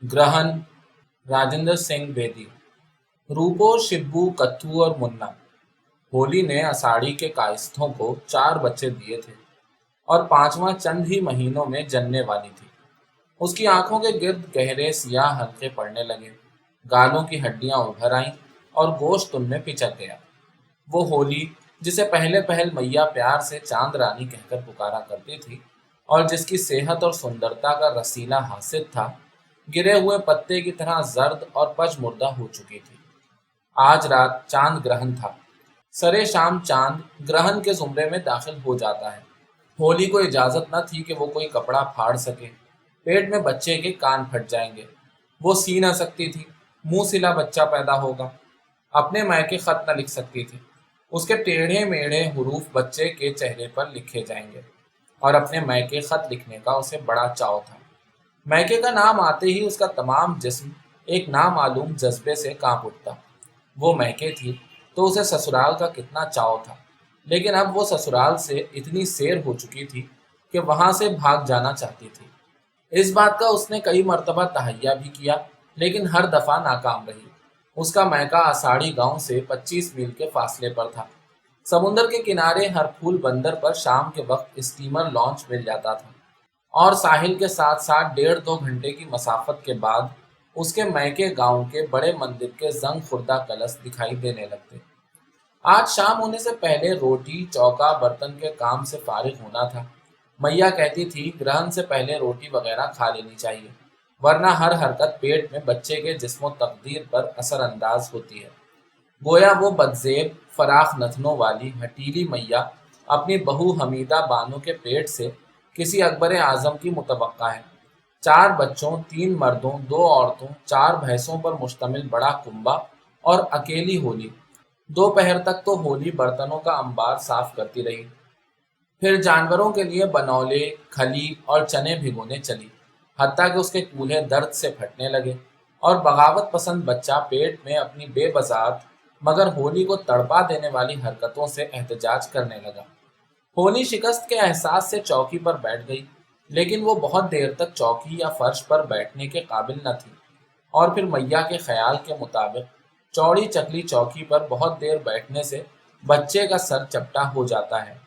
ग्रहण। राजेंद्र सिंह बेदी। रूपो, शिब्बू, कत्थू और मुन्ना। होली ने अषाढ़ी के कायस्थों को 4 बच्चे दिए थे और पांचवा चंद ही महीनों में जनने वाली थी। उसकी आंखों के गिर्द गहरे सियाह हल्के पड़ने लगे, गालों की हड्डियां उभर आईं और गोश्त उनमें पिचक गया। वो होली, जिसे पहले पहल मैया प्यार से चांद रानी कहकर पुकारा करती थी और जिसकी सेहत और सुंदरता का रसीला हासिल था, गिरे हुए पत्ते की तरह जर्द और पजमुर्दा हो चुकी थी। आज रात चांद ग्रहण था। सरे शाम चांद ग्रहण के जुमरे में दाखिल हो जाता है। होली को इजाजत न थी कि वो कोई कपड़ा फाड़ सके। पेट में बच्चे के कान फट जाएंगे। वो सी न सकती थी। मुंह सिला बच्चा पैदा होगा। अपने मायके खत न लिख सकती थी। उसके टेढ़े मेढ़े हुरूफ बच्चे के चेहरे पर लिखे जाएंगे और अपने मायके खत लिखने का उसे बड़ा चाव था। मायके का नाम आते ही उसका तमाम जिस्म एक नामालूम जज्बे से कांप उठता। वो मैके थी तो उसे ससुराल का कितना चाव था, लेकिन अब वो ससुराल से इतनी सेर हो चुकी थी कि वहां से भाग जाना चाहती थी। इस बात का उसने कई मर्तबा तहैया भी किया, लेकिन हर दफा नाकाम रही। उसका मैका आसाड़ी गांव से 25 मील के फासले पर था। समुंदर के किनारे हर फूल बंदर पर शाम के वक्त स्टीमर लॉन्च मिल जाता था और साहिल के साथ साथ 1.5-2 घंटे की मसाफत के बाद उसके मैके गांव के बड़े मंदिर के जंग खुर्दा कलश दिखाई देने लगते। आज शाम होने से पहले रोटी चौका बर्तन के काम से फारिग होना था। मैया कहती थी ग्रहण से पहले रोटी वगैरह खा लेनी चाहिए, वरना हर हरकत पेट में बच्चे के जिस्मो तकदीर पर असरअंदाज होती है। गोया वो बदजेब फराख नथनों वाली हटीली मैया अपनी बहू हमीदा बानो के पेट से किसी अकबर आजम की मुतवक्का है। 4 बच्चों, 3 मर्दों, 2 औरतों, 4 भैंसों पर मुश्तमिल बड़ा कुंबा और अकेली होली। दोपहर तक तो होली बर्तनों का अंबार साफ करती रही, फिर जानवरों के लिए बनौले, खली और चने भिगोने चली, हत्ता कि उसके कूल्हे दर्द से फटने लगे और बगावत पसंद बच्चा पेट में अपनी बेबजात मगर होली को तड़पा देने वाली हरकतों से एहतजाज करने लगा। होली शिकस्त के एहसास से चौकी पर बैठ गई, लेकिन वो बहुत देर तक चौकी या फर्श पर बैठने के काबिल न थी और फिर मैया के ख्याल के मुताबिक चौड़ी चकली चौकी पर बहुत देर बैठने से बच्चे का सर चपटा हो जाता है।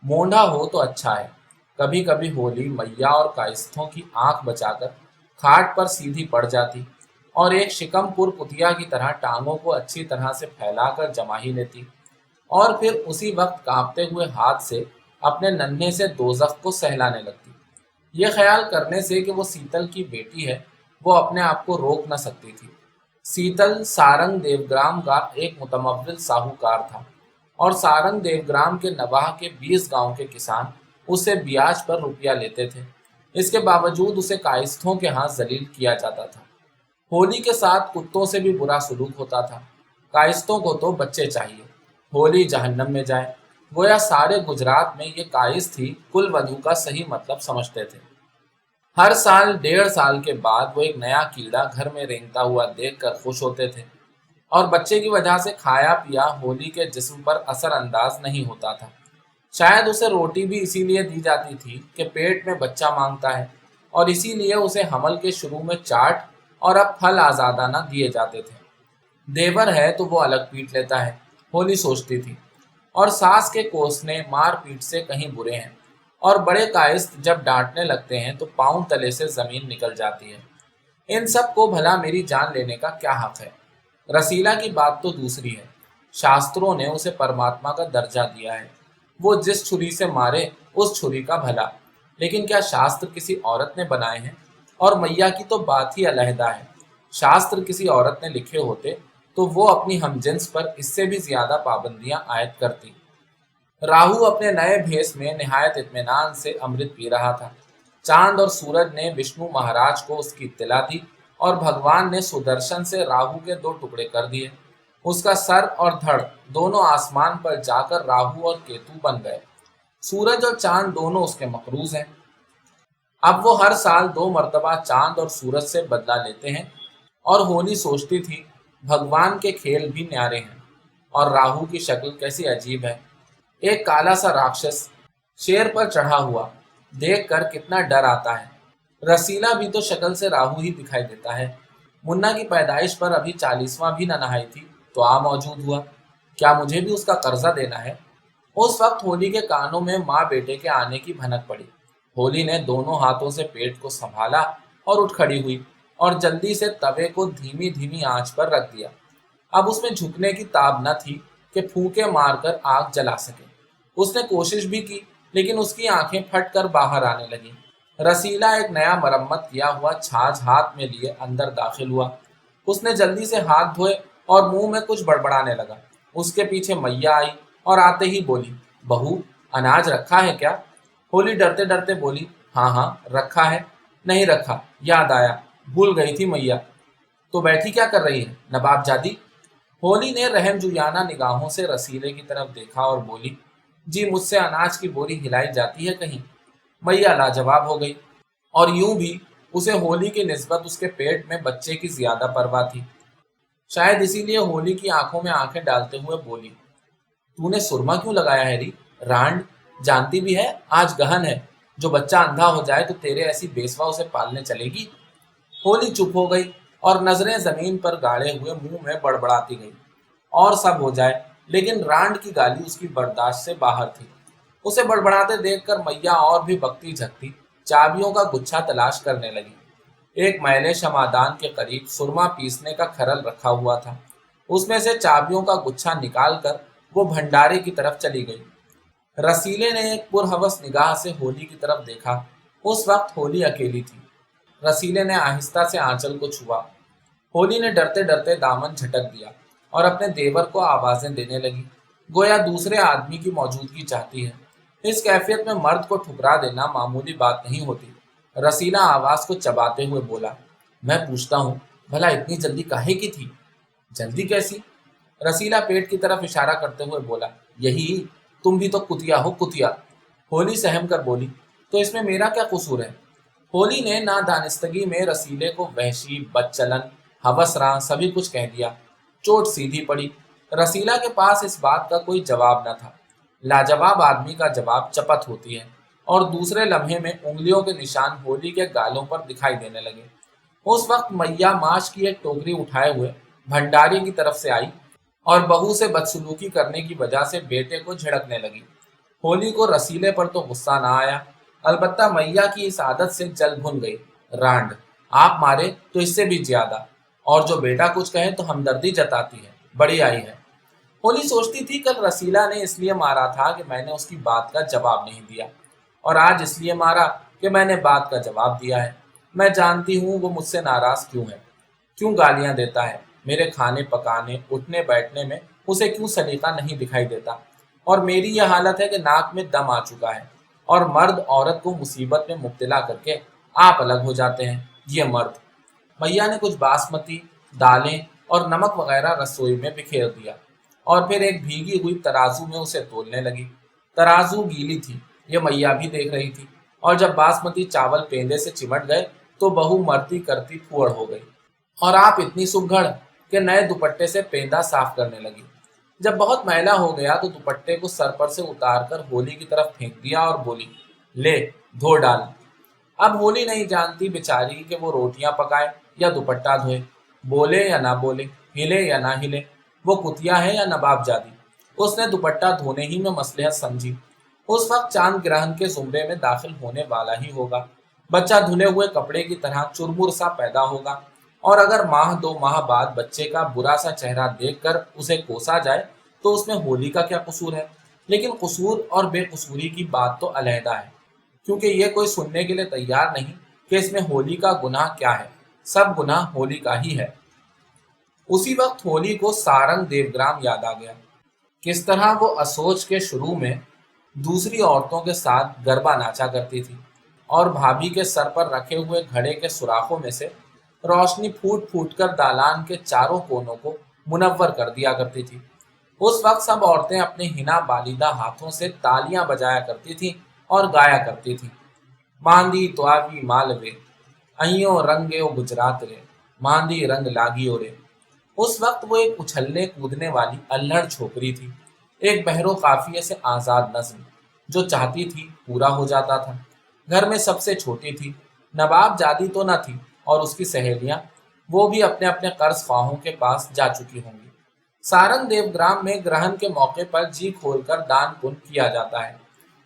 मोंढा हो तो अच्छा है। कभी कभी होली मैया और कायस्थों की आंख बचाकर खाट पर सीधी पड़ जाती और एक शिकमपुर कुतिया की तरह टांगों को अच्छी तरह से फैलाकर जमा ही लेती और फिर उसी वक्त कांपते हुए हाथ से अपने नन्हे से दोजख को सहलाने लगती। ये ख्याल करने से कि वो सीतल की बेटी है, वो अपने आप को रोक न सकती थी। सीतल सारंग देवग्राम का एक मुतमव्विल साहूकार था और सारंग देवग्राम के नवाह के 20 गांव के किसान उससे ब्याज पर रुपया लेते थे। इसके बावजूद उसे कायस्थों के हाथ जलील किया जाता था। होली के साथ कुत्तों से भी बुरा सलूक होता था। कायस्थों को तो बच्चे चाहिए, होली जहन्नम में जाए। गोया सारे गुजरात में ये कायस्थ ही कुल वधु का सही मतलब समझते थे। हर साल 1.5 साल के बाद वो एक नया कीड़ा घर में रेंगता हुआ देखकर खुश होते थे और बच्चे की वजह से खाया पिया होली के जिस्म पर असर अंदाज नहीं होता था। शायद उसे रोटी भी इसीलिए दी जाती थी कि पेट में बच्चा मांगता है और इसीलिए उसे हमल के शुरू में चाट और अब फल आजादाना दिए जाते थे। देवर है तो वो अलग पीट लेता है, होली सोचती थी, और सास के कोसने मार पीट से कहीं बुरे हैं और बड़े कायस्थ जब डांटने लगते हैं तो पाँव तले से जमीन निकल जाती है। इन सब को भला मेरी जान लेने का क्या हक है? रसीला की बात तो दूसरी है। शास्त्रों ने उसे परमात्मा का दर्जा दिया है। वो जिस छुरी से मारे उस छुरी का भला। लेकिन क्या शास्त्र किसी औरत ने बनाए हैं? और मैया की तो बात ही अलहदा है। शास्त्र किसी औरत ने लिखे होते तो वो अपनी हमजिन्स पर इससे भी ज्यादा पाबंदियां आयद करती। राहु अपने नए भेष में निहायत इत्मीनान से अमृत पी रहा था। चांद और सूरज ने विष्णु महाराज को उसकी इत्तला दी और भगवान ने सुदर्शन से राहु के 2 टुकड़े कर दिए। उसका सर और धड़ दोनों आसमान पर जाकर राहु और केतु बन गए। सूरज और चांद दोनों उसके मकरूज हैं। अब वो हर साल 2 मर्तबा चांद और सूरज से बदला लेते हैं और होली सोचती थी भगवान के खेल भी न्यारे हैं और राहु की शक्ल कैसी अजीब है। एक काला सा राक्षस शेर पर चढ़ा हुआ देखकर कितना डर आता है। रसीला भी तो शक्ल से राहु ही दिखाई देता है। मुन्ना की पैदाइश पर अभी 40वां भी न नहाई थी तो आ मौजूद हुआ। क्या मुझे भी उसका कर्जा देना है? उस वक्त होली के कानों में माँ बेटे के आने की भनक पड़ी। होली ने दोनों हाथों से पेट को संभाला और उठ खड़ी हुई और जल्दी से तवे को धीमी धीमी आंच पर रख दिया। अब उसमें झुकने की ताब न थी कि फूंके मारकर आग जला सके। उसने कोशिश भी की, लेकिन उसकी आंखें फट कर बाहर आने लगी। रसीला एक नया मरम्मत किया हुआ छाछ हाथ में लिए अंदर दाखिल हुआ। उसने जल्दी से हाथ धोए और मुंह में कुछ बड़बड़ाने लगा। उसके पीछे मैया आई और आते ही बोली, बहू, अनाज रखा है क्या? होली डरते डरते बोली, हाँ हाँ रखा है। नहीं रखा, याद आया, भूल गई थी मैया। तो बैठी क्या कर रही है नवाब जादी? होली ने रहमजुयाना निगाहों से रसीले की तरफ देखा और बोली, जी मुझसे अनाज की बोरी हिलाई जाती है कहीं? मैया लाजवाब हो गई। और यूं भी उसे होली की निस्बत उसके पेट में बच्चे की ज्यादा परवाह थी। शायद इसीलिए होली की आंखों में आंखें डालते हुए बोली, तूने सुरमा क्यों लगाया है री? रांड, जानती भी है आज गहन है। जो बच्चा अंधा हो जाए तो तेरे ऐसी बेसवा उसे पालने चलेगी? होली चुप हो गई और नजरें जमीन पर गाड़े हुए मुंह में बड़बड़ाती गई। और सब हो जाए, लेकिन रांड की गाली उसकी बर्दाश्त से बाहर थी। उसे बड़बड़ाते देखकर मैया और भी बकती झकती चाबियों का गुच्छा तलाश करने लगी। एक मैले शमादान के करीब सुरमा पीसने का खरल रखा हुआ था। उसमें से चाबियों का गुच्छा निकालकर वो भंडारे की तरफ चली गई। रसीले ने एक पुरहवस निगाह से होली की तरफ देखा। उस वक्त होली अकेली थी। रसीले ने आहिस्ता से आंचल को छुआ। होली ने डरते डरते दामन झटक दिया और अपने देवर को आवाजें देने लगी, गोया दूसरे आदमी की मौजूदगी चाहती है। इस कैफियत में मर्द को ठुकरा देना मामूली बात नहीं होती। रसीला आवाज को चबाते हुए बोला, मैं पूछता हूँ, भला इतनी जल्दी काहे की थी? जल्दी कैसी? रसीला पेट की तरफ इशारा करते हुए बोला, यही, तुम भी तो कुतिया हो कुतिया। होली सहम कर बोली, तो इसमें मेरा क्या कसूर है? होली ने नादानिस्तगी में रसीले को वहशी, बदचलन, हवसरां सभी कुछ कह दिया। चोट सीधी पड़ी। रसीला के पास इस बात का कोई जवाब न था। लाजवाब आदमी का जवाब चपत होती है। और दूसरे लम्हे में उंगलियों के निशान होली के गालों पर दिखाई देने लगे। उस वक्त मैया माश की एक टोकरी उठाए हुए भंडारी की तरफ से आई और बहू से बदसलूकी करने की वजह से बेटे को झिड़कने लगी। होली को रसीले पर तो गुस्सा ना आया, अलबत्ता मैया की इस आदत से जल भुन गई। रांड, आप मारे तो इससे भी ज्यादा, और जो बेटा कुछ कहे तो हमदर्दी जताती है, बड़ी आई है। होली सोचती थी, कल रसीला ने इसलिए मारा था कि मैंने उसकी बात का जवाब नहीं दिया, और आज इसलिए मारा कि मैंने बात का जवाब दिया है। मैं जानती हूँ वो मुझसे नाराज क्यों है, क्यों गालियां देता है। मेरे खाने पकाने उठने बैठने में उसे क्यों सलीका नहीं दिखाई देता। और मेरी यह हालत है कि नाक में दम आ चुका है, और मर्द औरत को मुसीबत में मुब्तला करके आप अलग हो जाते हैं। ये मर्द। मैया ने कुछ बासमती दालें और नमक वगैरह रसोई में बिखेर दिया और फिर एक भीगी हुई तराजू में उसे तोलने लगी। तराजू गीली थी, ये मैया भी देख रही थी। और जब बासमती चावल पेंदे से चिमट गए तो बहू मरती करती फुअड़ हो गई। और आप इतनी सुघड़ के नए दुपट्टे से पेंदा साफ करने लगी। जब बहुत मैला हो गया तो दुपट्टे को सर पर से उतारकर होली की तरफ फेंक दिया और बोली, ले, धो डाल। अब होली नहीं जानती बेचारी कि वो रोटियां पकाए या दुपट्टा धोए, बोले या ना बोले, हिले या ना हिले। वो कुतिया है या नवाबजादी? उसने दुपट्टा धोने ही में मसलहत समझी। उस वक्त चांद ग्रहण के जुमरे में दाखिल होने वाला ही होगा। बच्चा धुले हुए कपड़े की तरह चुरमुर सा पैदा होगा। और अगर माह दो माह बाद बच्चे का बुरा सा चेहरा देखकर उसे कोसा जाए तो उसमें होली का क्या कसूर है? लेकिन कसूर और बेकसूरी की बात तो अलहदा है, क्योंकि ये कोई सुनने के लिए तैयार नहीं कि इसमें होली का गुनाह क्या है। सब गुनाह होली का ही है। उसी वक्त होली को सारंग देवग्राम याद आ गया। किस तरह वो असोच के शुरू में दूसरी औरतों के साथ गरबा नाचा करती थी और भाभी के सर पर रखे हुए घड़े के सुराखों में से रोशनी फूट फूट कर दालान के चारों कोनों को मुनव्वर कर दिया करती थी। उस वक्त सब औरतें अपने हिना बालिदा हाथों से तालियां बजाया करती थीं और गाया करती थीं, मांदी तो आवी मालवे, अइयो रंगे गुजरात रे, मांदी रंग लागियो रे। उस वक्त वो एक उछलने कूदने वाली अल्हड़ छोकरी थी, एक बहरो काफिये से आजाद नज्म। जो चाहती थी पूरा हो जाता था। घर में सबसे छोटी थी, نواب جادی تو نہ تھی اور اس کی سہیلیاں، وہ بھی اپنے اپنے قرض خواہوں کے پاس جا چکی ہوں گی۔ سارنگ دیو گرام میں گرہن کے موقع پر جی کھول کر دان پن کیا جاتا ہے۔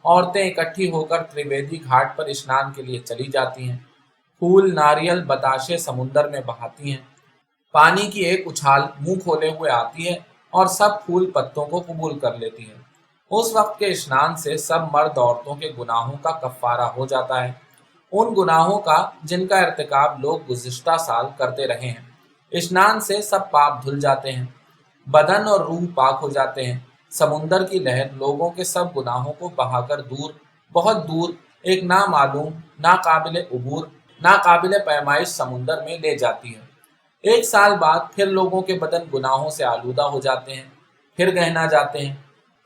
عورتیں اکٹھی ہو کر تریویدی گھاٹ پر اسنان کے لیے چلی جاتی ہیں۔ پھول، ناریل، بتاشے سمندر میں بہاتی ہیں۔ پانی کی ایک اچھال منہ کھولے ہوئے آتی ہے اور سب پھول پتوں کو قبول کر لیتی ہے۔ اس وقت کے اسنان سے سب مرد عورتوں کے گناہوں کا کفارہ ہو جاتا ہے، ان گناہوں کا جن کا ارتکاب لوگ گزشتہ سال کرتے رہے ہیں۔ اسنان سے سب پاپ دھل جاتے ہیں، بدن اور روح پاک ہو جاتے ہیں۔ سمندر کی لہر لوگوں کے سب گناہوں کو بہا کر دور، بہت دور، ایک نامعلوم، ناقابل عبور، ناقابل پیمائش سمندر میں لے جاتی ہے۔ ایک سال بعد پھر لوگوں کے بدن گناہوں سے آلودہ ہو جاتے ہیں، پھر گہنا جاتے ہیں،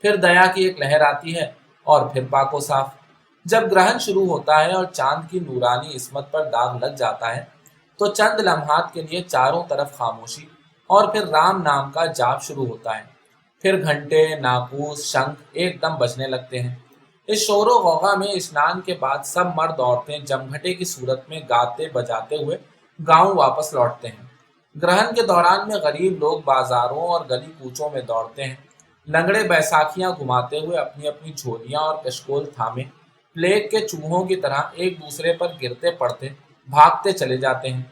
پھر دیا کی ایک لہر آتی ہے اور پھر پاک و صاف۔ جب گرہن شروع ہوتا ہے اور چاند کی نورانی عصمت پر داغ لگ جاتا ہے تو چند لمحات کے لیے چاروں طرف خاموشی اور پھر رام نام کا جاپ شروع ہوتا ہے۔ پھر گھنٹے، ناقوس، شنکھ ایک دم بجنے لگتے ہیں۔ اس شور و غوغا میں اسنان کے بعد سب مرد عورتیں جمگھٹے کی صورت میں گاتے بجاتے ہوئے گاؤں واپس لوٹتے ہیں۔ گرہن کے دوران میں غریب لوگ بازاروں اور گلی کوچوں میں دوڑتے ہیں، لنگڑے بیساکھیاں گھماتے ہوئے اپنی اپنی جھولیاں اور کشکول تھامے پلیگ کے چوہوں کی طرح ایک دوسرے پر گرتے پڑتے بھاگتے چلے جاتے ہیں،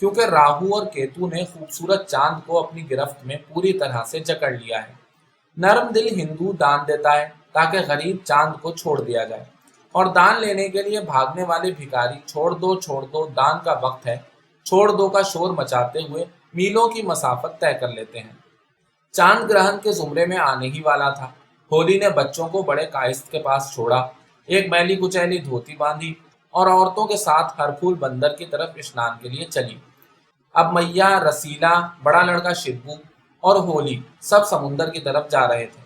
کیونکہ راہو اور کیتو نے خوبصورت چاند کو اپنی گرفت میں پوری طرح سے جکڑ لیا ہے۔ نرم دل ہندو دان دیتا ہے تاکہ غریب چاند کو چھوڑ دیا جائے، اور دان لینے کے لیے بھاگنے والے بھکاری چھوڑ دو دان کا وقت ہے، چھوڑ دو کا شور مچاتے ہوئے میلوں کی مسافت طے کر لیتے ہیں۔ چاند گرہن کے زمرے میں آنے ہی والا تھا۔ ہولی نے بچوں کو بڑے کائست کے پاس چھوڑا، ایک میلی کچیلی دھوتی باندھی اور عورتوں کے ساتھ ہر پھول بندر کی طرف اسنان کے لیے چلی۔ اب میاں، رسیلا، بڑا لڑکا شبو اور ہولی سب سمندر کی طرف جا رہے تھے۔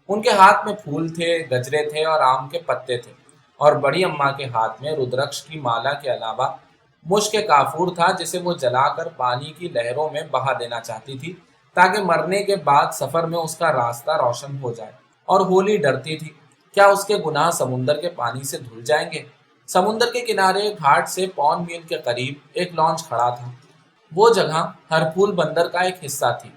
ان کے ہاتھ میں پھول تھے، گجرے تھے اور آم کے پتے تھے، اور بڑی اماں کے ہاتھ میں ردرکش کی مالا کے علاوہ مشک کافور تھا، جسے وہ جلا کر پانی کی لہروں میں بہا دینا چاہتی تھی تاکہ مرنے کے بعد سفر میں اس کا راستہ روشن ہو جائے۔ اور ہولی ڈرتی تھی، کیا اس کے گناہ سمندر کے پانی سے دھل جائیں گے؟ سمندر کے کنارے گھاٹ سے پون میل کے قریب ایک لانچ کھڑا تھا۔ وہ جگہ ہر پھول بندر کا ایک حصہ تھی۔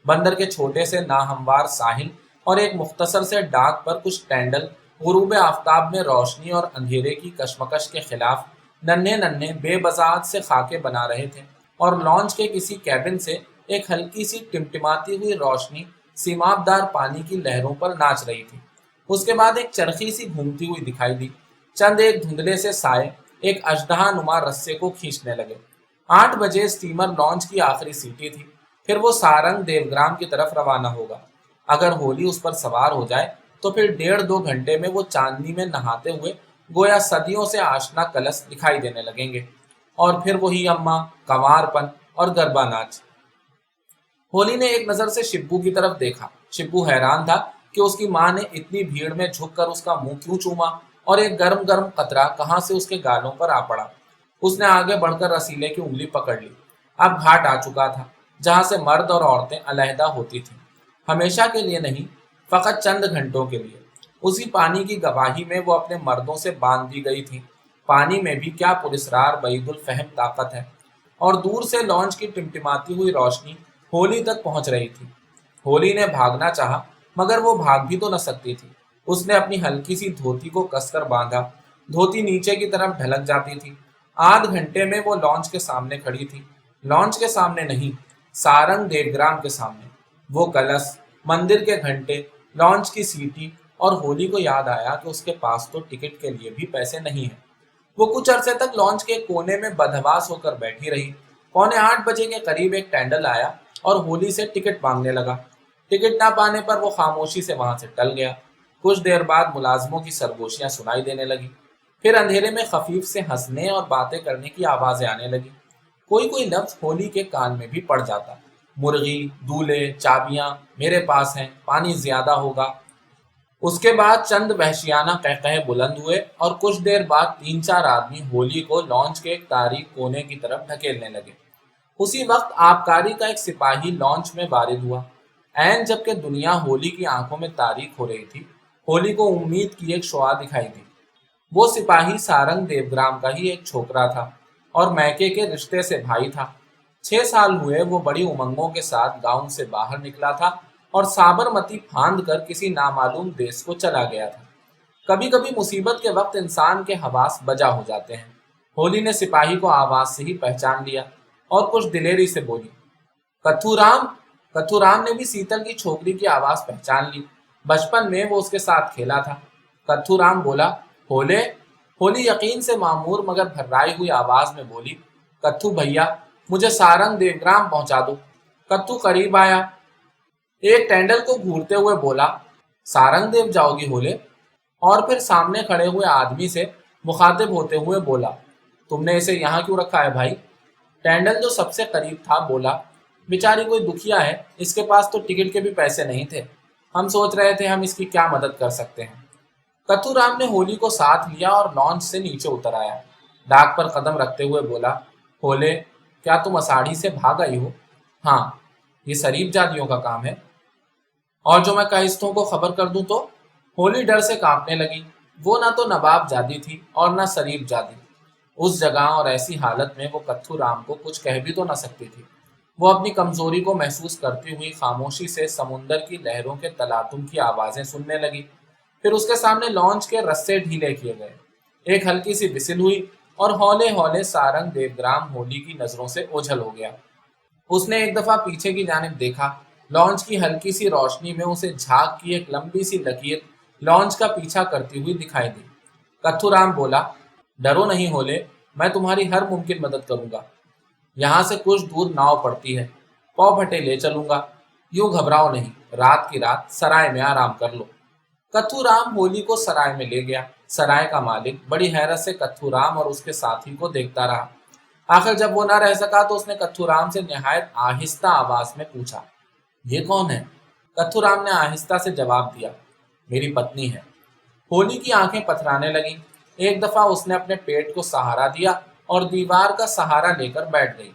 بندر کے چھوٹے سے ناہموار ساحل اور ایک مختصر سے ڈاک پر کچھ ٹینڈل غروب آفتاب میں روشنی اور اندھیرے کی کشمکش کے خلاف ننھے ننھے بے بضاعت سے خاکے بنا رہے تھے، اور لانچ کے کسی کیبن سے ایک ہلکی سی ٹمٹماتی ہوئی روشنی سیماب دار پانی کی لہروں پر ناچ رہی تھی۔ اس کے بعد ایک چرخی سی گھومتی ہوئی دکھائی دی۔ چند ایک دھندلے سے سائے ایک اژدہا نما رسے کو کھینچنے لگے۔ 8 بجے اسٹیمر لانچ کی آخری سیٹی تھی، پھر وہ سارنگ دیو گرام کی طرف روانہ ہوگا۔ اگر ہولی اس پر سوار ہو جائے تو پھر 1.5-2 گھنٹے میں وہ چاندنی میں نہاتے ہوئے گویا صدیوں سے آشنا کلش دکھائی دینے لگیں گے، اور پھر وہی اماں، کنوار پن اور گربا ناچ۔ ہولی نے ایک نظر سے شبو کی طرف دیکھا۔ شبو حیران تھا کہ اس کی ماں نے اتنی بھیڑ میں جھک کر اس کا منہ کیوں چوما، اور ایک گرم گرم قطرہ کہاں سے اس کے گالوں پر آ پڑا۔ اس نے آگے بڑھ کر رسیلے کی انگلی پکڑ لی۔ اب گھاٹ آ چکا تھا جہاں سے مرد اور عورتیں علیحدہ ہوتی تھیں، ہمیشہ کے لیے نہیں، فقط چند گھنٹوں کے لیے۔ اسی پانی کی گواہی میں وہ اپنے مردوں سے باندھ دی گئی تھی۔ پانی میں بھی کیا پراسرار بعید الفہم طاقت ہے! اور دور سے لانچ کی ٹمٹماتی ہوئی روشنی ہولی تک پہنچ رہی تھی۔ ہولی نے بھاگنا چاہا مگر وہ بھاگ بھی تو نہ سکتی تھی۔ اس نے اپنی ہلکی سی دھوتی کو کس کر باندھا، دھوتی نیچے کی طرف ڈھلک جاتی تھی۔ آدھ گھنٹے میں وہ لانچ کے سامنے کھڑی تھی۔ لانچ کے سامنے نہیں، سارنگ دیو گرام کے سامنے۔ وہ کلش، مندر کے گھنٹے، لانچ کی سیٹی، اور ہولی کو یاد آیا کہ اس کے پاس تو ٹکٹ کے لیے بھی پیسے نہیں ہیں۔ وہ کچھ عرصے تک لانچ کے کونے میں بدحواس ہو کر بیٹھی رہی۔ 7:45 کے قریب ایک ٹینڈل آیا اور ہولی سے ٹکٹ مانگنے لگا۔ ٹکٹ نہ پانے پر وہ خاموشی سے وہاں سے ٹل گیا۔ کچھ دیر بعد ملازموں کی سرگوشیاں سنائی دینے لگی، پھر اندھیرے میں خفیف سے ہنسنے اور باتیں کرنے کی آوازیں آنے لگی۔ کوئی لفظ ہولی کے کان میں بھی پڑ جاتا، مرغی، دولے، چابیاں میرے پاس ہیں، پانی زیادہ ہوگا۔ اس کے بعد چند وحشیانہ قہقہے بلند ہوئے اور کچھ دیر بعد 3-4 آدمی ہولی کو لانچ کے ایک تاریک کونے کی طرف دھکیلنے لگے۔ اسی وقت آبکاری کا ایک سپاہی لانچ میں وارد ہوا۔ عین جبکہ دنیا ہولی کی آنکھوں میں تاریک ہو رہی تھی، ہولی کو امید کی ایک شعاع دکھائی دی۔ وہ سپاہی سارنگ دیو گرام کا ہی ایک چھوکرا تھا۔ اور میکے کے رشتے سے بھائی تھا۔ 6 سال ہوئے وہ بڑی امنگوں کے ساتھ گاؤں سے باہر نکلا تھا اور سابرمتی پھاند کر کسی نامعلوم دیس کو چلا گیا تھا۔ کبھی کبھی مصیبت کے وقت انسان کے حواس بجا ہو جاتے ہیں۔ ہولی نے سپاہی کو آواز سے ہی پہچان لیا اور کچھ دلیری سے بولی، کتھو رام۔ کتھو رام نے بھی سیتل کی چھوکری کی آواز پہچان لی۔ بچپن میں وہ اس کے ساتھ کھیلا تھا۔ کتھو رام بولا، ہولے۔ ہولی یقین سے معمور مگر بھررائی ہوئی آواز میں بولی، کتھو بھیا، مجھے سارنگ دیوگرام پہنچا دو۔ کتھو قریب آیا، ایک ٹینڈل کو گھورتے ہوئے بولا، سارنگ دیو جاؤ گی ہولے؟ اور پھر سامنے کھڑے ہوئے آدمی سے مخاطب ہوتے ہوئے بولا، تم نے اسے یہاں کیوں رکھا ہے بھائی؟ ٹینڈل جو سب سے قریب تھا بولا، بیچاری کوئی دکھیا ہے، اس کے پاس تو ٹکٹ کے بھی پیسے نہیں تھے، ہم سوچ رہے تھے ہم اس کی کیا مدد کر سکتے ہیں۔ کتھو رام نے ہولی کو ساتھ لیا اور لانچ سے نیچے اتر آیا۔ ڈاک پر قدم رکھتے ہوئے بولا، ہولے، کیا تم اساڑھی سے بھاگ آئی ہو؟ ہاں، یہ شریف جادیوں کا کام ہے۔ اور جو میں کائستوں کو خبر کر دوں تو؟ ہولی ڈر سے کانپنے لگی۔ وہ نہ تو نواب جادی تھی اور نہ شریف جادی۔ اس جگہ اور ایسی حالت میں وہ کتھو رام کو کچھ کہہ بھی تو نہ سکتی تھی۔ وہ اپنی کمزوری کو محسوس کرتی ہوئی خاموشی سے سمندر کی لہروں کے تلاطم کی آوازیں سننے لگی۔ پھر اس کے سامنے لانچ کے رسے ڈھیلے کیے گئے، ایک ہلکی سی وسل ہوئی اور ہولے ہولے سارنگ دیوگرام ہولی کی نظروں سے اوجھل ہو گیا۔ اس نے ایک دفعہ پیچھے کی جانب دیکھا۔ لانچ کی ہلکی سی روشنی میں اسے جھاگ کی ایک لمبی سی لکیر لانچ کا پیچھا کرتی ہوئی دکھائی دی۔ کتھو رام بولا، ڈرو نہیں ہولے، میں تمہاری ہر ممکن مدد کروں گا۔ یہاں سے کچھ دور ناؤ پڑتی ہے، پاؤ پھٹے لے چلوں گا، یوں گھبراؤ نہیں، رات کی رات سرائے میں آرام کر لو۔ کتھو رام ہولی کو سرائے میں لے گیا۔ سرائے کا مالک بڑی حیرت سے کتھو رام اور اس کے ساتھی کو دیکھتا رہا۔ آخر جب وہ نہ رہ سکا تو اس نے کتھو رام سے نہایت آہستہ آواز میں پوچھا، یہ کون ہے؟ کتھو رام نے آہستہ سے جواب دیا، میری پتنی ہے۔ ہولی کی آنکھیں پتھرانے لگیں۔ ایک دفعہ اس نے اپنے پیٹ کو سہارا دیا اور دیوار کا سہارا لے کر بیٹھ گئی۔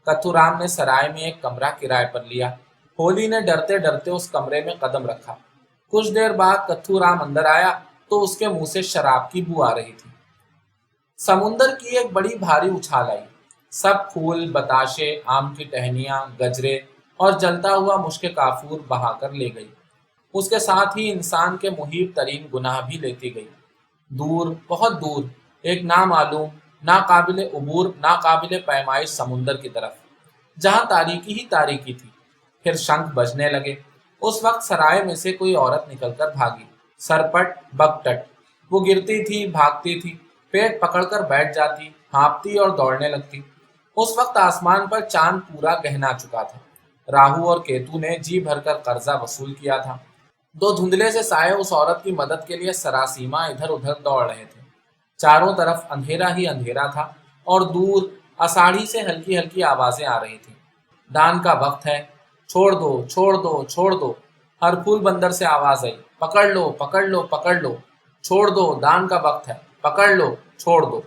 کتھو رام نے سرائے میں ایک کمرہ کرائے پر لیا۔ ہولی نے ڈرتے ڈرتے اس کمرے میں قدم رکھا۔ کچھ دیر بعد کتھو رام اندر آیا تو اس کے منہ سے شراب کی بو آ رہی تھی۔ سمندر کی ایک بڑی بھاری اچھال آئی۔ سب پھول، بتاشے، آم کی ٹہنیاں، گجرے اور جلتا ہوا مشک کافور بہا کر لے گئی۔ اس کے ساتھ ہی انسان کے محیط ترین گناہ بھی لیتی گئی، دور، بہت دور، ایک نامعلوم، ناقابل عبور، ناقابل پیمائش سمندر کی طرف، جہاں تاریکی ہی تاریکی تھی۔ پھر شنکھ بجنے لگے۔ اس وقت سرائے میں سے کوئی عورت نکل کر بھاگی، سرپٹ بکٹٹ۔ وہ گرتی تھی، بھاگتی تھی، پیٹ پکڑ کر بیٹھ جاتی، ہانپتی اور دوڑنے لگتی۔ اس وقت آسمان پر چاند پورا گہنا چکا تھا۔ راہو اور کیتو نے جی بھر کر قرضہ وصول کیا تھا۔ دو دھندلے سے سائے اس عورت کی مدد کے لیے سراسیما ادھر ادھر دوڑ رہے تھے۔ چاروں طرف اندھیرا ہی اندھیرا تھا اور دور اساڑھی سے ہلکی ہلکی آوازیں آ رہی تھیں، دان کا وقت ہے، چھوڑ دو چھوڑ دو چھوڑ دو۔ ہر پھول بندر سے آواز آئی، پکڑ لو پکڑ لو پکڑ لو، چھوڑ دو، دان کا وقت ہے، پکڑ لو، چھوڑ دو۔